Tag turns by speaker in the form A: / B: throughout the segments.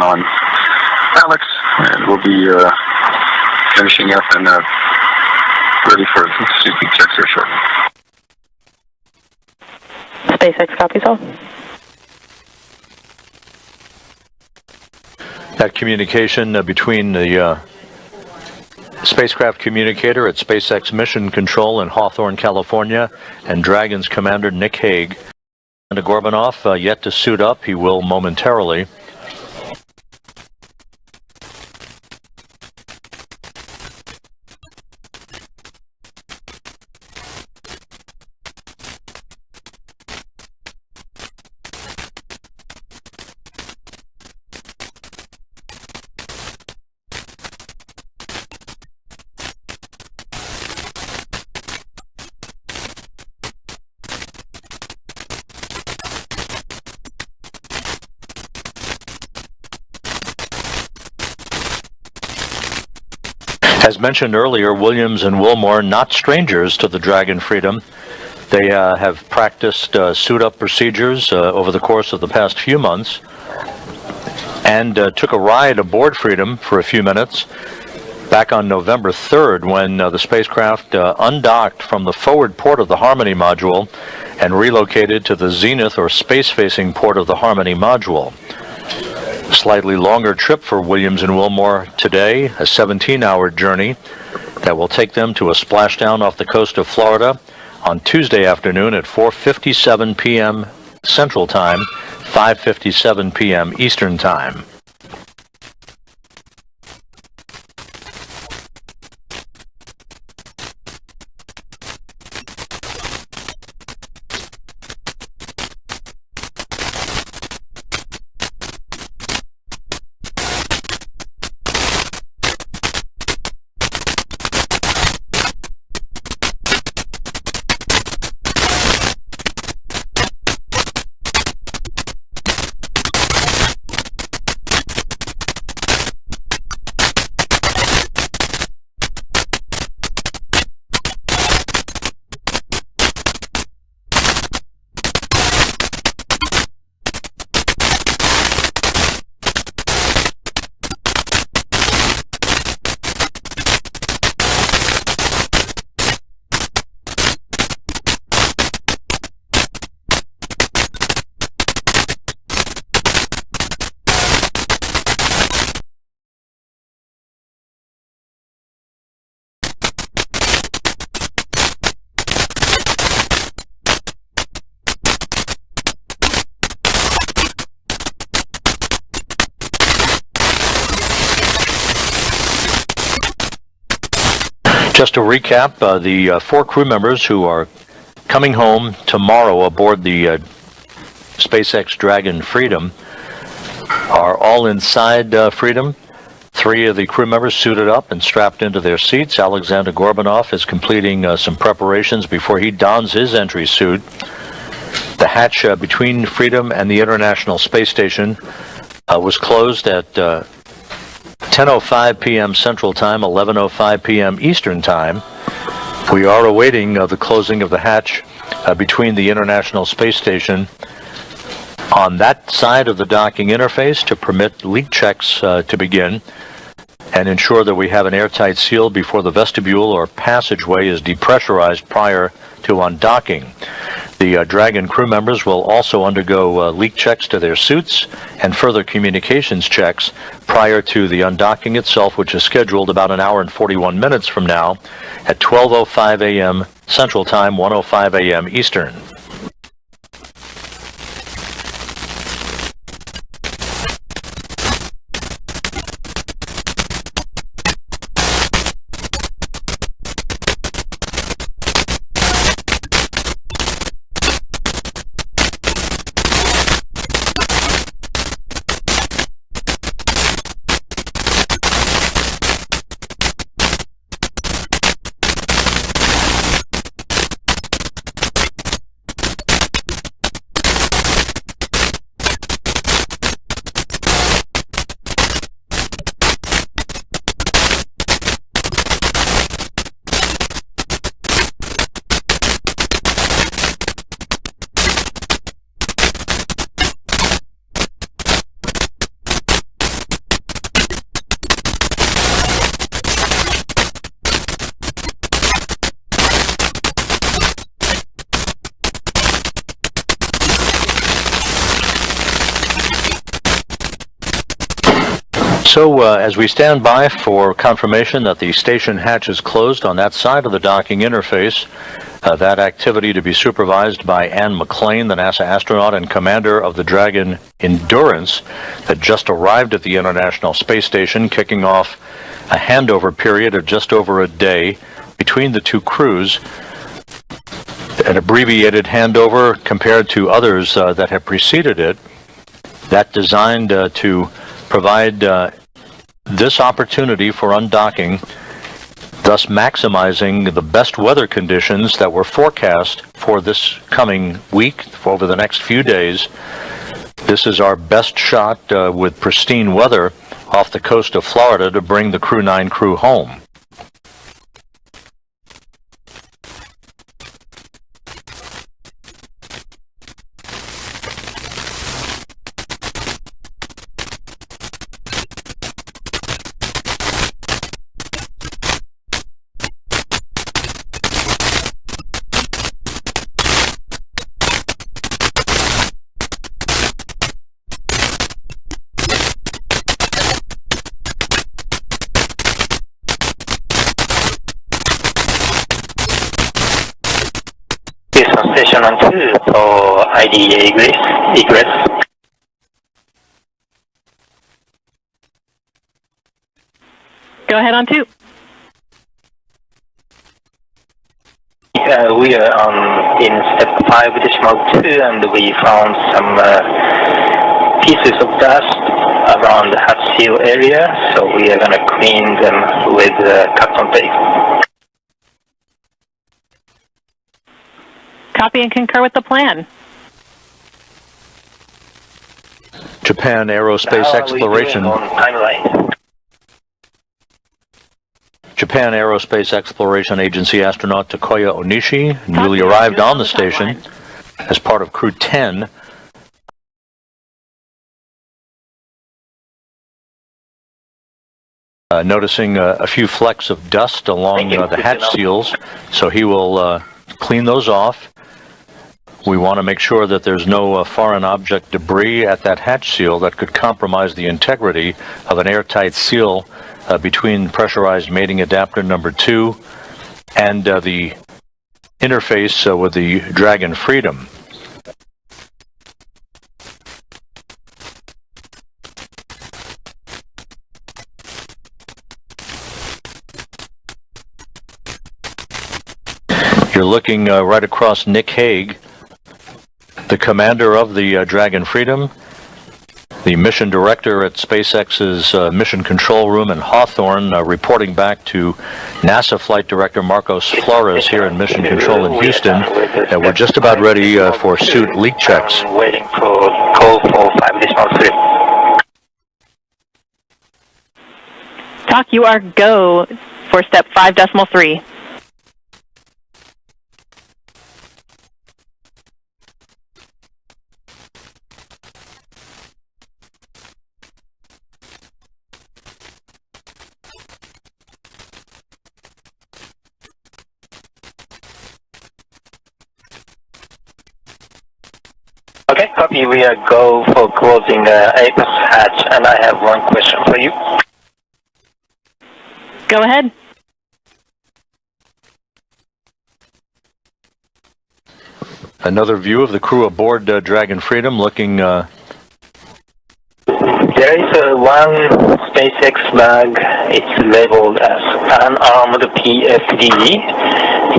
A: working on Alex, and we'll be finishing up and ready for safety checks here shortly.
B: SpaceX copies all.
C: That communication between the spacecraft communicator at SpaceX Mission Control in Hawthorne, California, and Dragon's commander Nick Hague. Aleksandr Gorbunov yet to suit up. He will momentarily. As mentioned earlier, Williams and Wilmore, not strangers to the Dragon Freedom. They have practiced suit-up procedures over the course of the past few months and took a ride aboard Freedom for a few minutes back on November 3rd when the spacecraft undocked from the forward port of the Harmony module and relocated to the zenith or space-facing port of the Harmony module. A slightly longer trip for Williams and Wilmore today, a 17-hour journey that will take them to a splashdown off the coast of Florida on Tuesday afternoon at 4:57 p.m. Central Time, 5:57 p.m. Eastern Time. Just to recap, the 4 crew members who are coming home tomorrow aboard the SpaceX Dragon Freedom are all inside Freedom. 3 of the crew members suited up and strapped into their seats. Aleksandr Gorbunov is completing some preparations before he dons his entry suit. The hatch between Freedom and the International Space Station was closed at 10:05 p.m. Central Time, 11:05 p.m. Eastern Time. We are awaiting the closing of the hatch between the International Space Station on that side of the docking interface to permit leak checks to begin and ensure that we have an airtight seal before the vestibule or passageway is depressurized prior to undocking. The Dragon crew members will also undergo leak checks to their suits and further communications checks prior to the undocking itself, which is scheduled about an hour and 41 minutes from now at 12:05 a.m. Central Time, 1:05 a.m. Eastern. So as we stand by for confirmation that the station hatch is closed on that side of the docking interface, that activity to be supervised by Ann McClain, the NASA astronaut and commander of the Dragon Endurance that just arrived at the International Space Station, kicking off a handover period of just over a day between the two crews, an abbreviated handover compared to others that have preceded it, that designed to provide this opportunity for undocking, thus maximizing the best weather conditions that were forecast for this coming week, for over the next few days. This is our best shot with pristine weather off the coast of Florida to bring the Crew-9 crew home.
D: On station on 2 for IDA egress.
B: Go ahead on 2.
D: We are in step 5.2 and we found some pieces of dust around the hatch seal area, so we are going to clean them with cotton tape.
B: Copy and concur with the plan.
C: Japan Aerospace Exploration. Japan Aerospace Exploration Agency astronaut Takuya Onishi newly arrived on the station as part of Crew 10. Noticing a few flecks of dust along the hatch seals, so he will clean those off. We want to make sure that there's no foreign object debris at that hatch seal that could compromise the integrity of an airtight seal between pressurized mating adapter number 2 and the interface with the Dragon Freedom. You're looking right across Nick Hague, the commander of the Dragon Freedom, the mission director at SpaceX's Mission Control Room in Hawthorne, reporting back to NASA Flight Director Marcos Flores here in Mission Control in Houston. And we're just about ready for suit leak checks.
D: Waiting for call for 5.3.
B: Talk, you are go for step 5.3.
D: Okay, copy. We are go for closing Apex hatch, and I have one question for you.
B: Go ahead.
C: Another view of the crew aboard Dragon Freedom looking...
D: There is one SpaceX bag. It's labeled as unarmed PFD.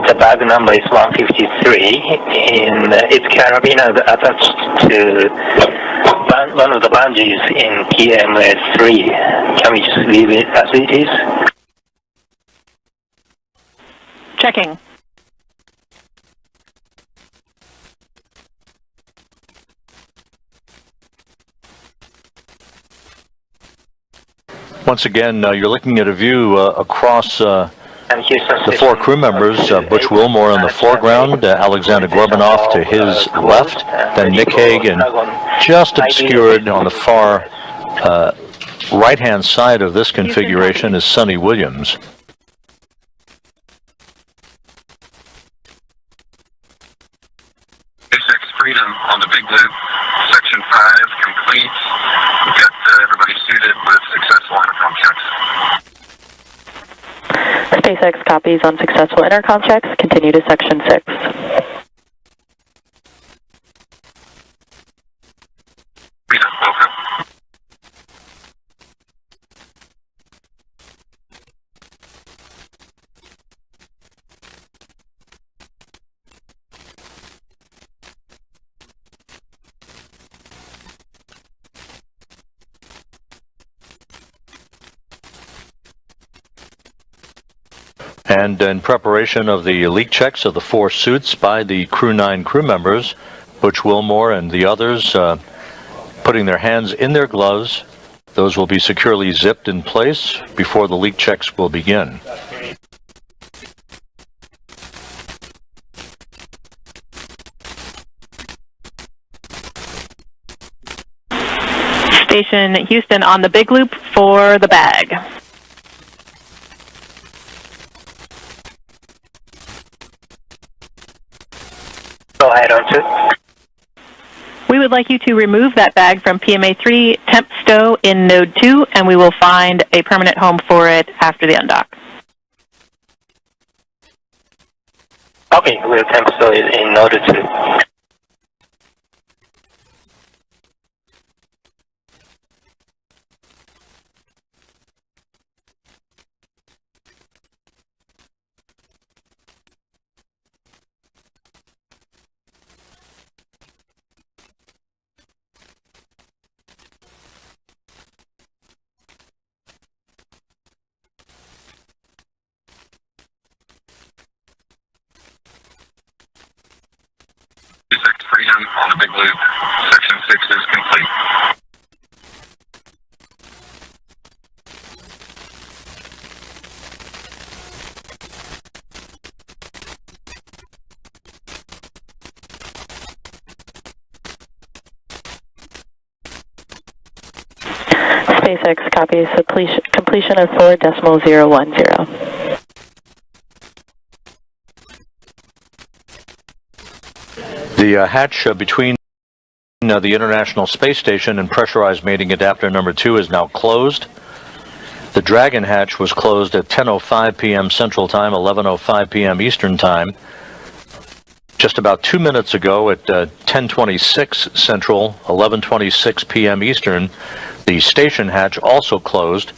D: The bag number is 153. In its carabiner attached to one of the bungees in PMS3. Can we just leave it as it is?
B: Checking.
C: Once again, you're looking at a view across the 4 crew members, Butch Wilmore in the foreground, Aleksandr Gorbunov to his left, then Nick Hague, and just obscured on the far right-hand side of this configuration is Suni Williams.
A: SpaceX Freedom on the big loop, section 5 complete. We've got everybody suited with successful
B: SpaceX copies on successful intercom checks. Continue to Section 6.
C: And in preparation of the leak checks of the 4 suits by the Crew-9 crew members, Butch Wilmore and the others putting their hands in their gloves. Those will be securely zipped in place before the leak checks will begin.
B: Station Houston on the big loop for the bag.
D: Go ahead, on 2.
B: We would like you to remove that bag from PMA 3 temp stow in node 2, and we will find a permanent home for it after the undock.
D: Okay, we'll temp stow it in node 2.
A: SpaceX Freedom on the big loop. Section 6 is complete.
B: SpaceX copies completion of 4.010.
C: The hatch between the International Space Station and pressurized mating adapter number 2 is now closed. The Dragon hatch was closed at 10:05 p.m. Central Time, 11:05 p.m. Eastern Time. Just about 2 minutes ago at 10:26 Central, 11:26 p.m. Eastern, the station hatch also closed,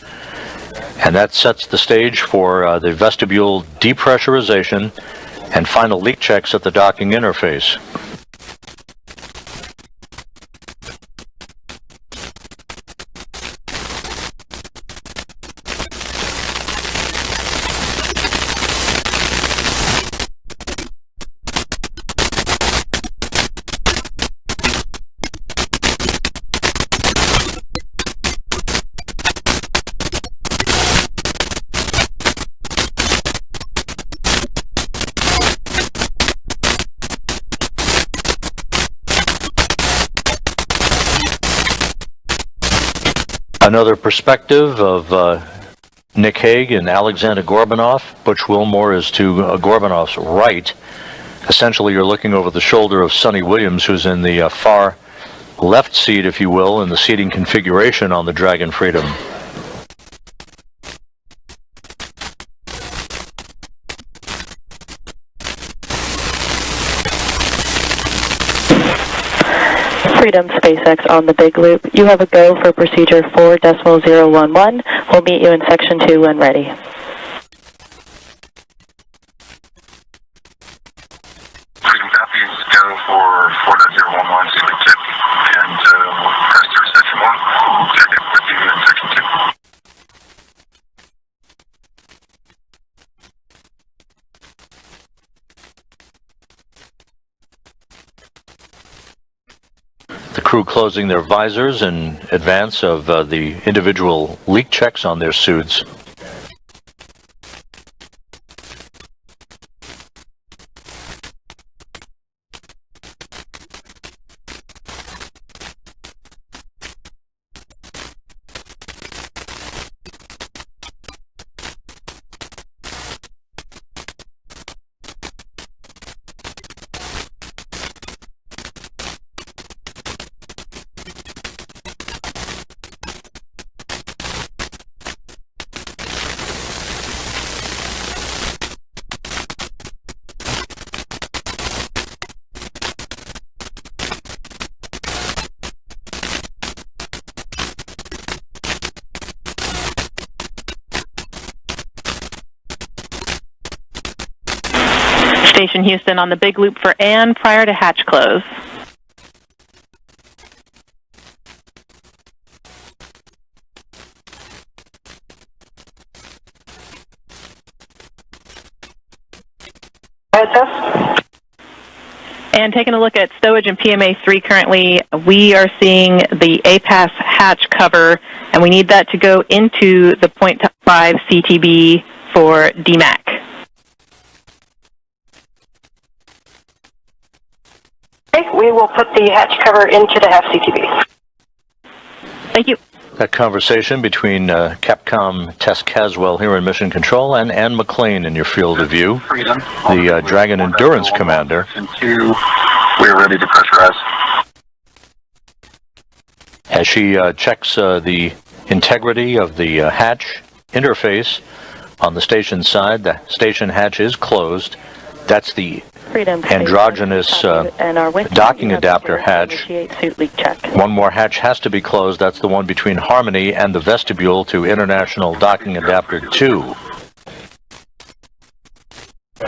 C: and that sets the stage for the vestibule depressurization and final leak checks at the docking interface. Another perspective of Nick Hague and Aleksandr Gorbunov. Butch Wilmore is to Gorbunov's right. Essentially, you're looking over the shoulder of Suni Williams, who's in the far left seat, if you will, in the seating configuration on the Dragon Freedom.
B: Freedom SpaceX on the big loop. You have a go for procedure 4.011. We'll meet you in Section 2 when ready.
A: Freedom copies go for 4.011 sequence tip, and we'll press through Section 1. Check it with you in Section 2.
C: The crew closing their visors in advance of the individual leak checks on their suits.
B: Station Houston on the big loop for Ann prior to hatch close. And taking a look at stowage and PMA3 currently, we are seeing the APAS hatch cover, and we need that to go into the 0.5 CTB for DMAC.
E: Okay, we will put the hatch cover into the half CTB.
B: Thank you.
C: That conversation between Capcom Tess Caswell here in Mission Control and Ann McLean in your field of view, the Dragon Endurance Commander.
A: We are ready to pressurize.
C: As she checks the integrity of the hatch interface on the station side, the station hatch is closed. That's the androgynous docking adapter hatch. One more hatch has to be closed. That's the one between Harmony and the vestibule to International Docking Adapter 2.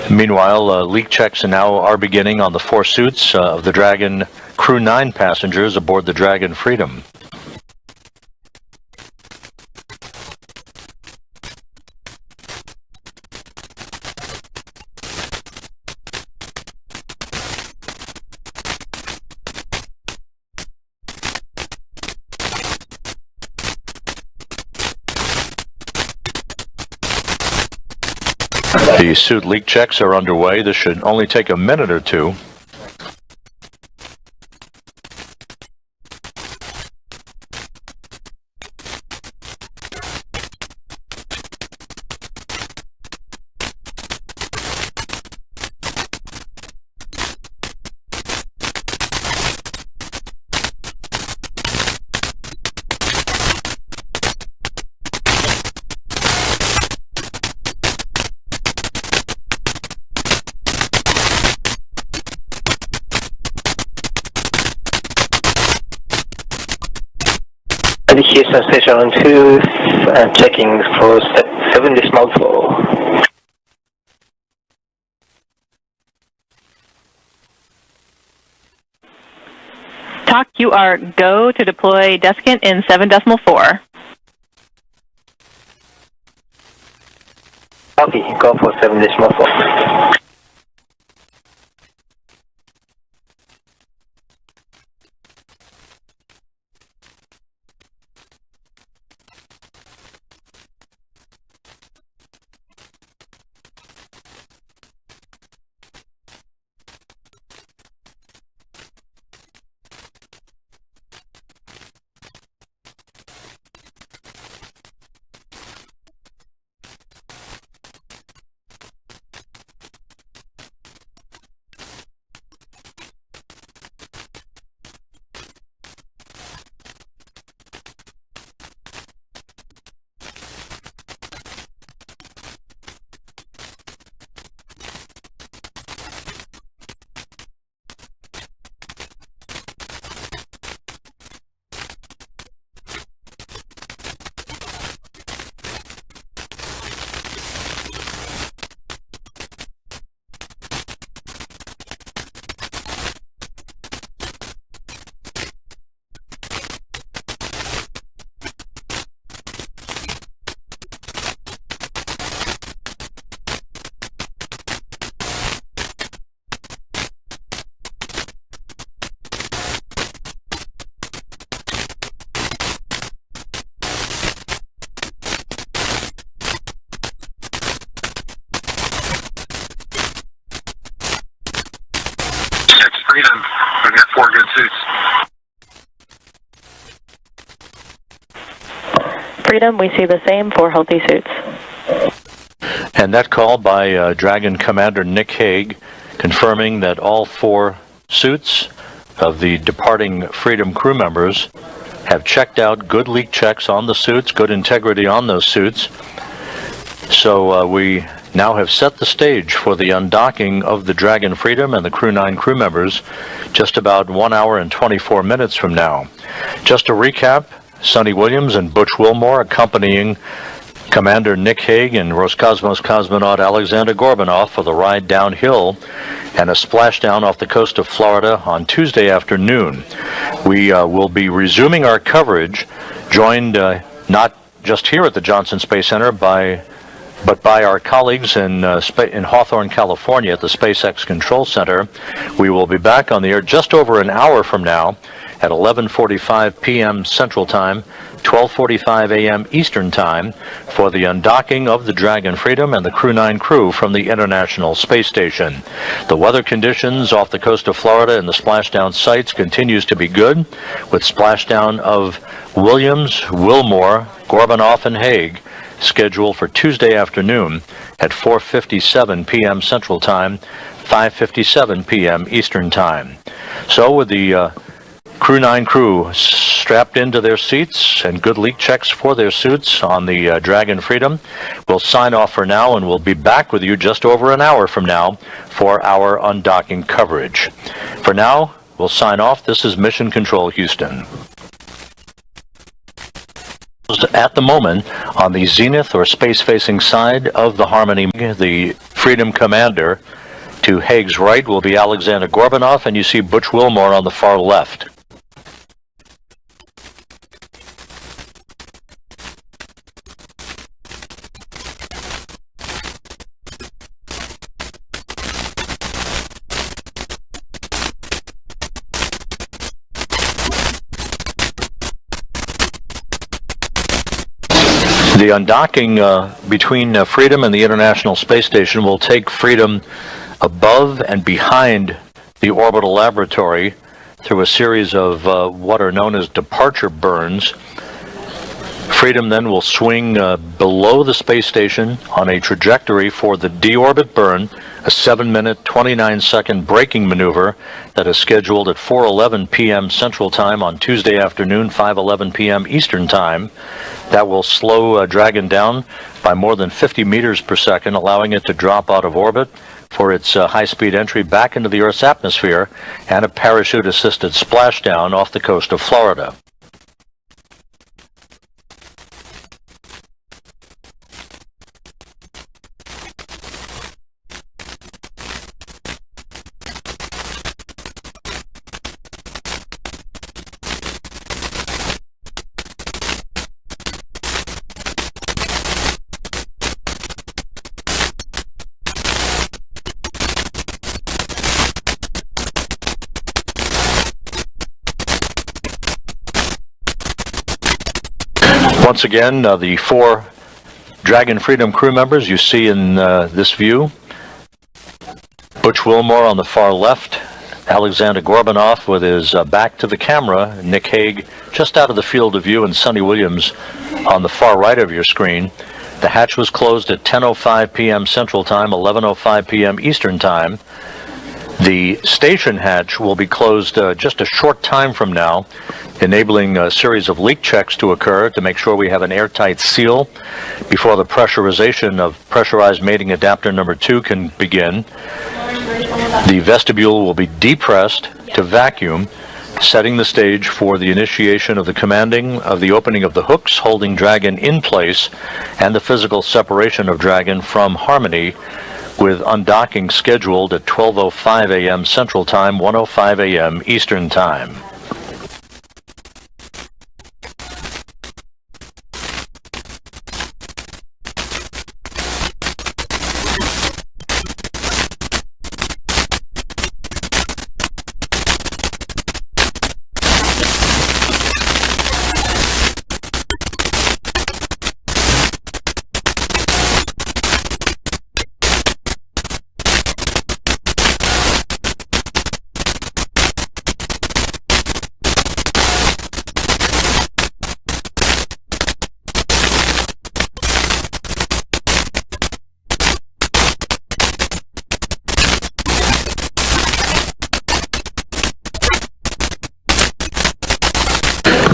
C: Meanwhile, leak checks now are beginning on the 4 suits of the Dragon Crew-9 passengers aboard the Dragon Freedom. The suit leak checks are underway. This should only take a minute or two.
D: The Houston Station 2 checking for 7 flow.
B: TOC, you are go to deploy desiccant in 7.4.
D: Copy, go for 7.4.
A: Freedom, we've got 4 good suits.
B: Freedom, we see the same 4 healthy suits.
C: And that call by Dragon Commander Nick Hague confirming that all 4 suits of the departing Freedom crew members have checked out, good leak checks on the suits, good integrity on those suits. So we now have set the stage for the undocking of the Dragon Freedom and the Crew-9 crew members just about 1 hour and 24 minutes from now. Just to recap, Suni Williams and Butch Wilmore accompanying Commander Nick Hague and Roscosmos cosmonaut Aleksandr Gorbunov for the ride downhill and a splashdown off the coast of Florida on Tuesday afternoon. We will be resuming our coverage, joined not just here at the Johnson Space Center but by our colleagues in Hawthorne, California at the SpaceX Control Center. We will be back on the air just over an hour from now at 11:45 p.m. Central Time, 12:45 a.m. Eastern Time for the undocking of the Dragon Freedom and the Crew-9 crew from the International Space Station. The weather conditions off the coast of Florida and the splashdown sites continues to be good, with splashdown of Williams, Wilmore, Gorbunov, and Hague scheduled for Tuesday afternoon at 4:57 p.m. Central Time, 5:57 p.m. Eastern Time. So with the Crew-9 crew strapped into their seats and good leak checks for their suits on the Dragon Freedom, we'll sign off for now, and we'll be back with you just over an hour from now for our undocking coverage. For now, we'll sign off. This is Mission Control Houston. At the moment, on the zenith or space-facing side of the Harmony, the Freedom Commander, to Hague's right will be Aleksandr Gorbunov, and you see Butch Wilmore on the far left. The undocking between Freedom and the International Space Station will take Freedom above and behind the orbital laboratory through a series of what are known as departure burns. Freedom then will swing below the space station on a trajectory for the deorbit burn, a 7-minute, 29-second braking maneuver that is scheduled at 4:11 p.m. Central Time on Tuesday afternoon, 5:11 p.m. Eastern Time. That will slow Dragon down by more than 50 meters per second, allowing it to drop out of orbit for its high-speed entry back into the Earth's atmosphere and a parachute-assisted splashdown off the coast of Florida. Once again, the 4 Dragon Freedom crew members you see in this view. Butch Wilmore on the far left, Aleksandr Gorbunov with his back to the camera, Nick Hague just out of the field of view, and Suni Williams on the far right of your screen. The hatch was closed at 10:05 p.m. Central Time, 11:05 p.m. Eastern Time. The station hatch will be closed just a short time from now, enabling a series of leak checks to occur to make sure we have an airtight seal before the pressurization of pressurized mating adapter number 2 can begin. The vestibule will be depressed to vacuum, setting the stage for the initiation of the commanding of the opening of the hooks holding Dragon in place and the physical separation of Dragon from Harmony, with undocking scheduled at 12:05 a.m. Central Time, 1:05 a.m. Eastern Time.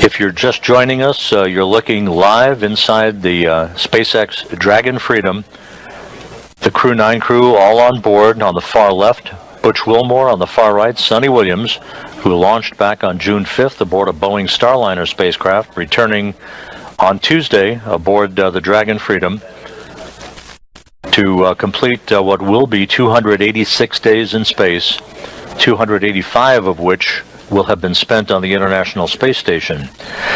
C: If you're just joining us, you're looking live inside the SpaceX Dragon Freedom. The Crew-9 crew all on board on the far left, Butch Wilmore on the far right, Suni Williams, who launched back on June 5th aboard a Boeing Starliner spacecraft, returning on Tuesday aboard the Dragon Freedom to complete what will be 286 days in space, 285 of which will have been spent on the International Space Station.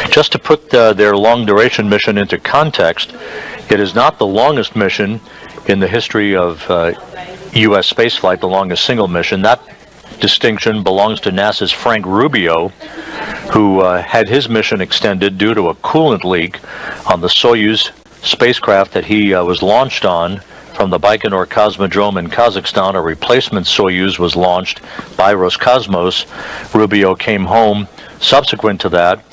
C: Just to put their long-duration mission into context, it is not the longest mission in the history of U.S. spaceflight, the longest single mission. That distinction belongs to NASA's Frank Rubio, who had his mission extended due to a coolant leak on the Soyuz spacecraft that he was launched on from the Baikonur Cosmodrome in Kazakhstan. A replacement Soyuz was launched by Roscosmos. Rubio came home subsequent to that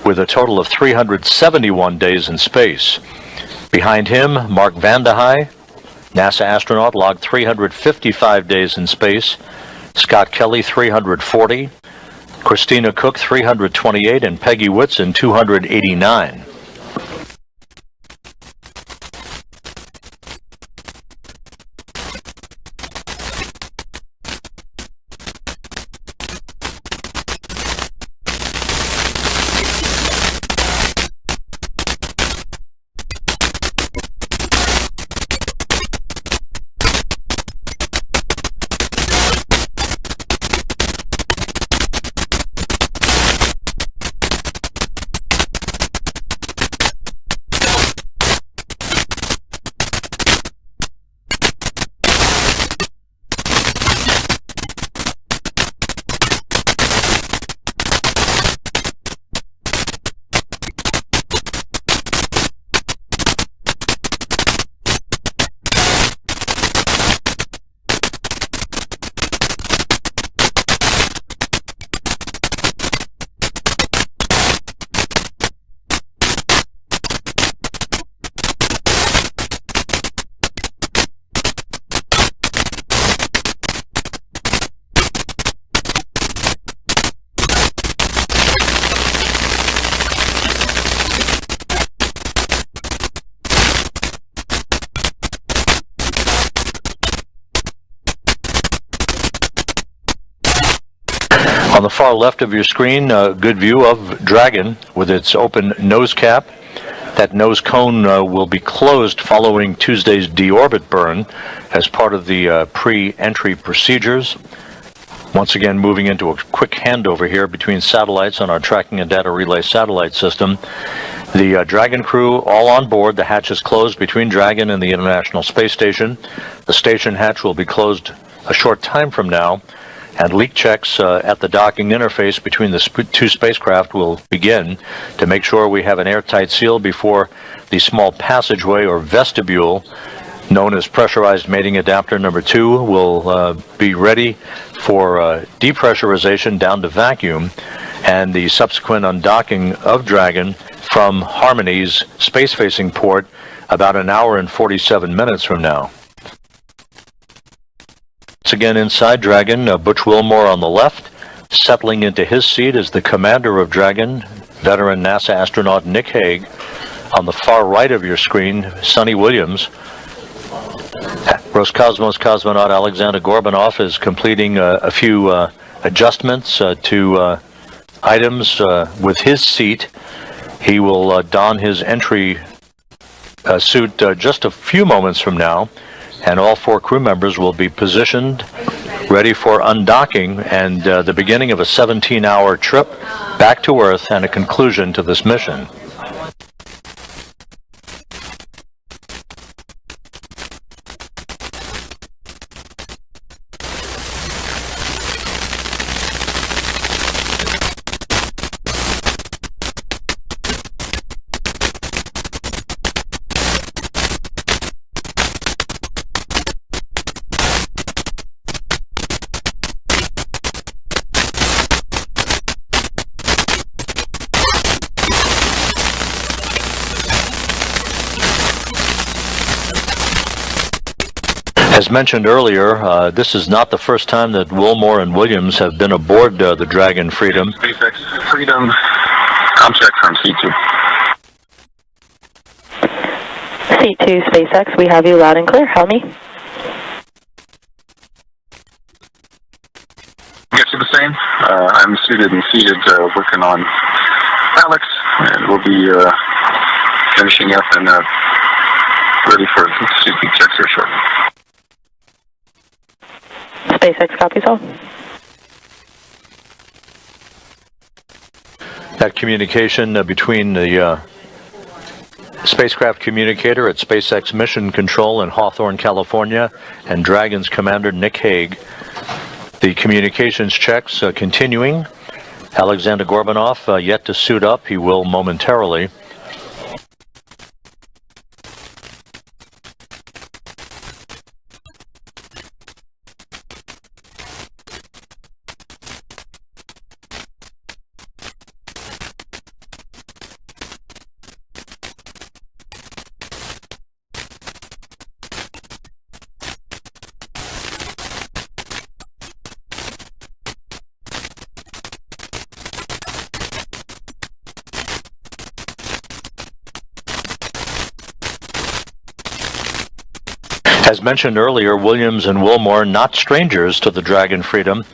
C: with a total of 371 days in space. Behind him, Mark Vande Hei, NASA astronaut, logged 355 days in space. Scott Kelly, 340. Christina Cook, 328. And Peggy Whitson, 289. On the far left of your screen, a good view of Dragon with its open nose cap. That nose cone will be closed following Tuesday's deorbit burn as part of the pre-entry procedures. Once again, moving into a quick handover here between satellites on our tracking and data relay satellite system. The Dragon crew all on board. The hatch is closed between Dragon and the International Space Station. The station hatch will be closed a short time from now, and leak checks at the docking interface between the two spacecraft will begin to make sure we have an airtight seal before the small passageway or vestibule known as pressurized mating adapter number 2 will be ready for depressurization down to vacuum, and the subsequent undocking of Dragon from Harmony's space-facing port about an hour and 47 minutes from now. Once again inside Dragon, Butch Wilmore on the left. Settling into his seat is the commander of Dragon, veteran NASA astronaut Nick Hague. On the far right of your screen, Suni Williams. Roscosmos cosmonaut Aleksandr Gorbunov is completing a few adjustments to items with his seat. He will don his entry suit just a few moments from now, and all 4 crew members will be positioned, ready for undocking and the beginning of a 17-hour trip back to Earth and a conclusion to this mission. As mentioned earlier, this is not the first time that Wilmore and Williams have been aboard the Dragon Freedom.
A: SpaceX Freedom, contact from C2.
E: C2 SpaceX, we have you loud and clear. Help me.
A: Get you the same. I'm suited and seated, working on Alex, and we'll be finishing up and ready for CP checks here shortly.
E: SpaceX copies all.
C: That communication between the spacecraft communicator at SpaceX Mission Control in Hawthorne, California, and Dragon's commander, Nick Hague. The communications checks continuing. Aleksandr Gorbunov yet to suit up. He will momentarily. As mentioned earlier, Williams and Wilmore, not strangers to the Dragon Freedom.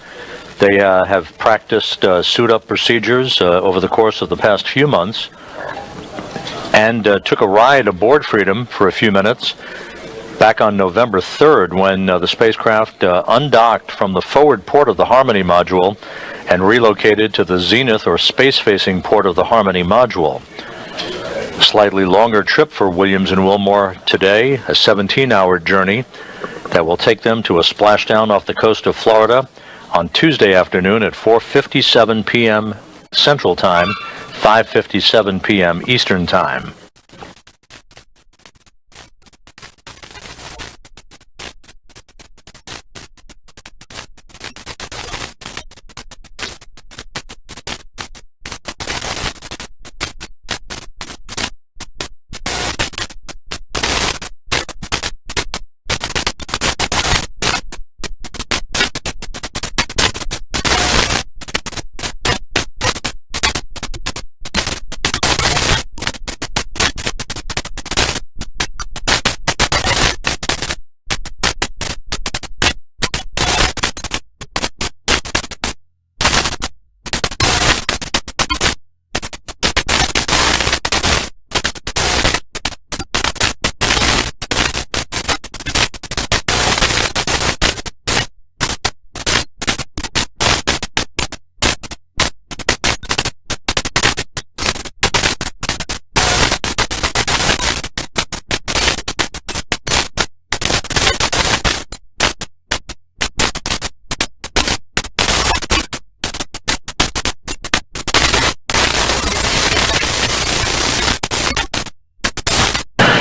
C: They have practiced suit-up procedures over the course of the past few months and took a ride aboard Freedom for a few minutes back on November 3rd when the spacecraft undocked from the forward port of the Harmony module and relocated to the zenith or space-facing port of the Harmony module. A slightly longer trip for Williams and Wilmore today, a 17-hour journey that will take them to a splashdown off the coast of Florida on Tuesday afternoon at 4:57 p.m. Central Time, 5:57 p.m. Eastern Time.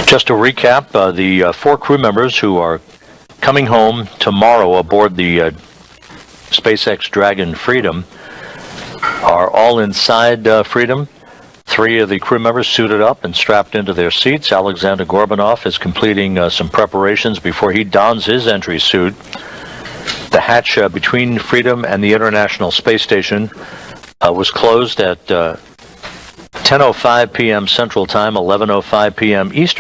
C: Just to recap, the 4 crew members who are coming home tomorrow aboard the SpaceX Dragon Freedom are all inside Freedom. 3 of the crew members suited up and strapped into their seats. Aleksandr Gorbunov is completing some preparations before he dons his entry suit. The hatch between Freedom and the International Space Station was closed at 10:05 p.m. Central Time, 11:05 p.m. Eastern